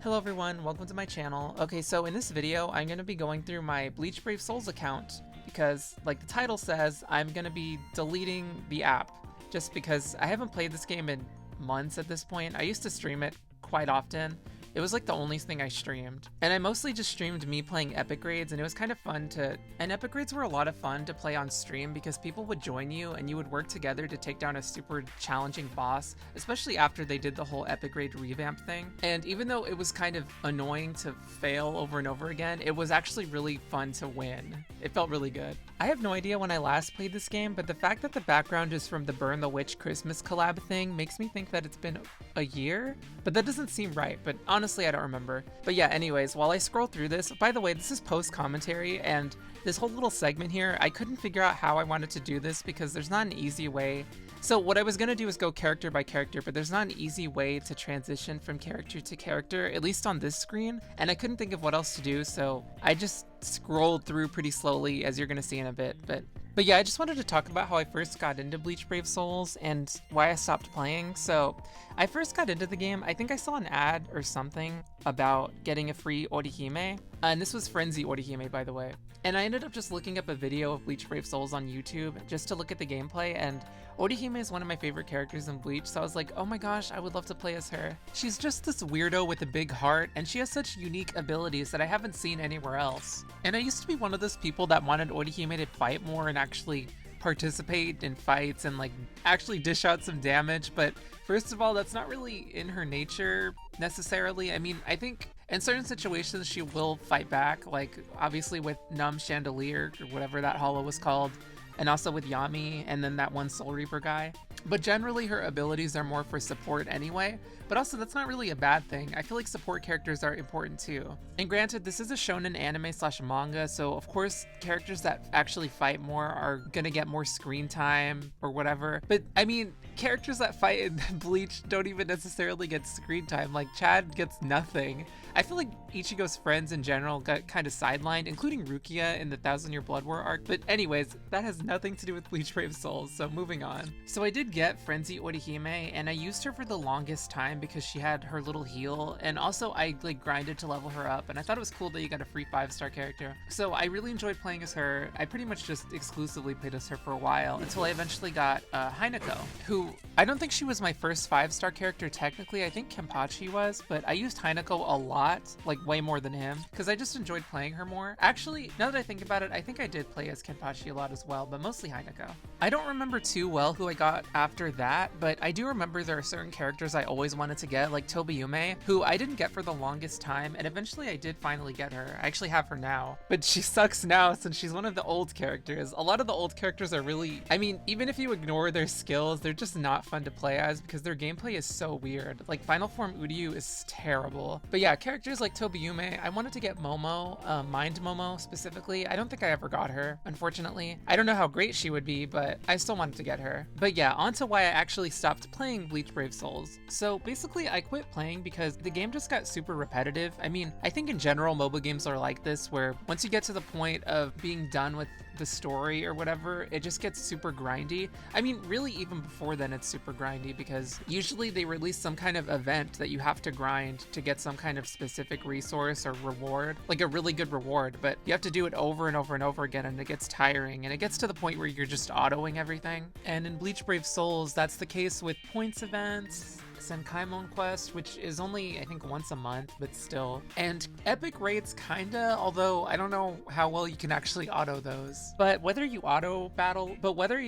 Hello everyone, welcome to my channel. Okay, so in this video, I'm going to be going through my Bleach Brave Souls account because, like the title says, I'm going to be deleting the app just because I haven't played this game in months at this point. I used to stream it quite often. It was like the only thing I streamed. And I mostly just streamed me playing epic raids, and it was kind of fun to... And epic raids were a lot of fun to play on stream because people would join you and you would work together to take down a super challenging boss, especially after they did the whole epic raid revamp thing. And even though it was kind of annoying to fail over and over again, it was actually really fun to win. It felt really good. I have no idea when I last played this game, but the fact that the background is from the Burn the Witch Christmas collab thing makes me think that it's been a year, but that doesn't seem right, but honestly I don't remember. But yeah, anyways, while I scroll through this, by the way, this is post commentary, and this whole little segment here, I couldn't figure out how I wanted to do this because there's not an easy way. So what I was gonna do is go character by character, but there's not an easy way to transition from character to character, at least on this screen, and I couldn't think of what else to do, so I just scrolled through pretty slowly, as you're gonna see in a bit. But yeah, I just wanted to talk about how I first got into Bleach Brave Souls and why I stopped playing. So I first got into the game, I think I saw an ad or something about getting a free Orihime, and this was Frenzy Orihime, by the way. And I ended up just looking up a video of Bleach Brave Souls on YouTube just to look at the gameplay, and Orihime is one of my favorite characters in Bleach, so I was like, oh my gosh, I would love to play as her. She's just this weirdo with a big heart, and she has such unique abilities that I haven't seen anywhere else. And I used to be one of those people that wanted Orihime to fight more and actually participate in fights and like actually dish out some damage, but first of all, that's not really in her nature necessarily. I mean, I think in certain situations she will fight back, like obviously with Numb Chandelier or whatever that hollow was called, and also with Yami and then that one Soul Reaper guy. But generally her abilities are more for support anyway, but also that's not really a bad thing. I feel like support characters are important too. And granted, this is a shonen anime slash manga, so of course characters that actually fight more are gonna get more screen time or whatever. But I mean, characters that fight in Bleach don't even necessarily get screen time. Like Chad gets nothing. I feel like Ichigo's friends in general got kind of sidelined, including Rukia in the Thousand Year Blood War arc. But anyways, that has nothing to do with Bleach Brave Souls, so moving on. So I did get Frenzy Orihime, and I used her for the longest time because she had her little heal, and also I like grinded to level her up, and I thought it was cool that you got a free 5-star character. So I really enjoyed playing as her. I pretty much just exclusively played as her for a while until I eventually got Hinako, who I don't think she was my first 5-star character technically. I think Kenpachi was, but I used Hinako a lot, like way more than him, because I just enjoyed playing her more. Actually, now that I think about it, I think I did play as Kenpachi a lot as well, but mostly Hinako. I don't remember too well who I got after that, but I do remember there are certain characters I always wanted to get, like Tobiyume, who I didn't get for the longest time, and eventually I did finally get her. I actually have her now, but she sucks now since she's one of the old characters. A lot of the old characters are really, I mean, even if you ignore their skills, they're just not fun to play as because their gameplay is so weird. Like Final Form Uryu is terrible. But yeah, characters like Tobiyume, I wanted to get Momo, Mind Momo specifically. I don't think I ever got her, unfortunately. I don't know how great she would be, but I still wanted to get her. But yeah, on to why I actually stopped playing Bleach Brave Souls. So basically I quit playing because the game just got super repetitive. I mean, I think in general mobile games are like this, where once you get to the point of being done with the story or whatever, it just gets super grindy. I mean, really even before then it's super grindy because usually they release some kind of event that you have to grind to get some kind of specific resource or reward, like a really good reward, but you have to do it over and over and over again, and it gets tiring, and it gets to the point where you're just autoing everything. And in Bleach Brave Souls, that's the case with points events, Senkaimon Quest, which is only, I think, once a month, but still. And epic raids kinda, although I don't know how well you can actually auto those. But whether you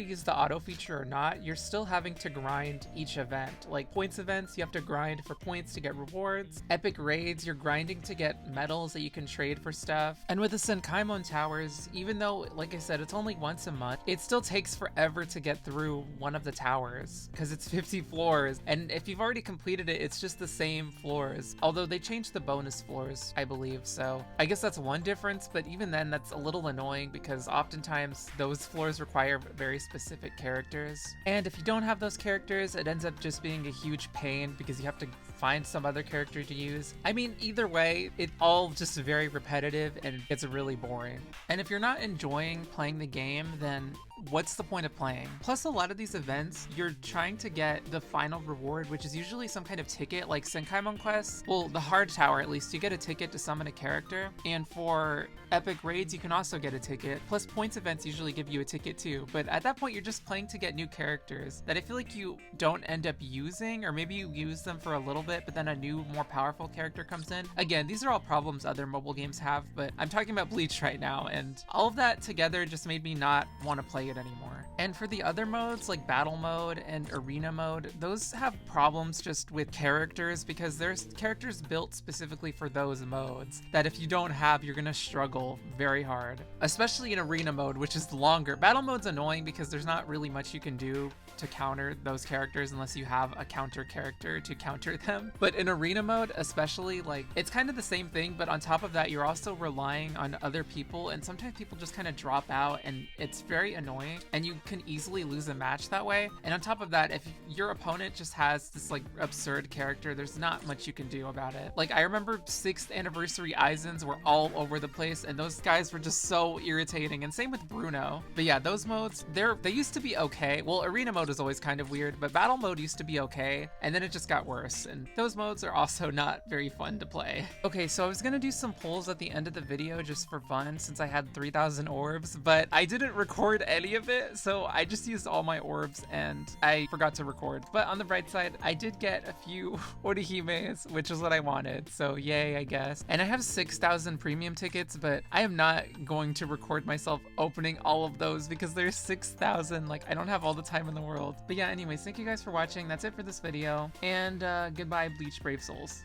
use the auto feature or not, you're still having to grind each event. Like points events, you have to grind for points to get rewards. Epic raids, you're grinding to get medals that you can trade for stuff. And with the Senkaimon towers, even though, like I said, it's only once a month, it still takes forever to get through one of the towers because it's 50 floors. And if you've already completed it, it's just the same floors, although they changed the bonus floors, I believe, so I guess that's one difference. But even then, that's a little annoying because oftentimes those floors require very specific characters, and if you don't have those characters, it ends up just being a huge pain because you have to find some other character to use. I mean, either way, it all just very repetitive and it's really boring. And if you're not enjoying playing the game, then what's the point of playing? Plus, a lot of these events, you're trying to get the final reward, which is usually some kind of ticket, like Senkaimon quests. Well, the hard tower, at least, you get a ticket to summon a character. And for epic raids, you can also get a ticket. Plus, points events usually give you a ticket too. But at that point, you're just playing to get new characters that I feel like you don't end up using, or maybe you use them for a little bit, but then a new, more powerful character comes in. Again, these are all problems other mobile games have, but I'm talking about Bleach right now, and all of that together just made me not want to play it anymore. And for the other modes, like battle mode and arena mode, those have problems just with characters, because there's characters built specifically for those modes that if you don't have, you're gonna struggle very hard, especially in arena mode, which is longer. Battle mode's annoying because there's not really much you can do to counter those characters unless you have a counter character to counter them. But in arena mode especially, like, it's kind of the same thing, but on top of that, you're also relying on other people, and sometimes people just kind of drop out and it's very annoying, and you can easily lose a match that way. And on top of that, if your opponent just has this like absurd character, there's not much you can do about it. Like, I remember 6th anniversary Aizens were all over the place, and those guys were just so irritating, and same with Bruno. But yeah, those modes, they used to be okay. Well, arena mode is always kind of weird, but battle mode used to be okay, and then it just got worse, and those modes are also not very fun to play. Okay, so I was gonna do some polls at the end of the video just for fun, since I had 3,000 orbs, but I didn't record any of it, so I just used all my orbs and I forgot to record. But on the bright side, I did get a few Orihimes, which is what I wanted, so yay, I guess. And I have 6,000 premium tickets, but I am not going to record myself opening all of those because there's 6,000. Like, I don't have all the time in the world. But yeah, anyways, thank you guys for watching. That's it for this video, and goodbye, Bleach Brave Souls.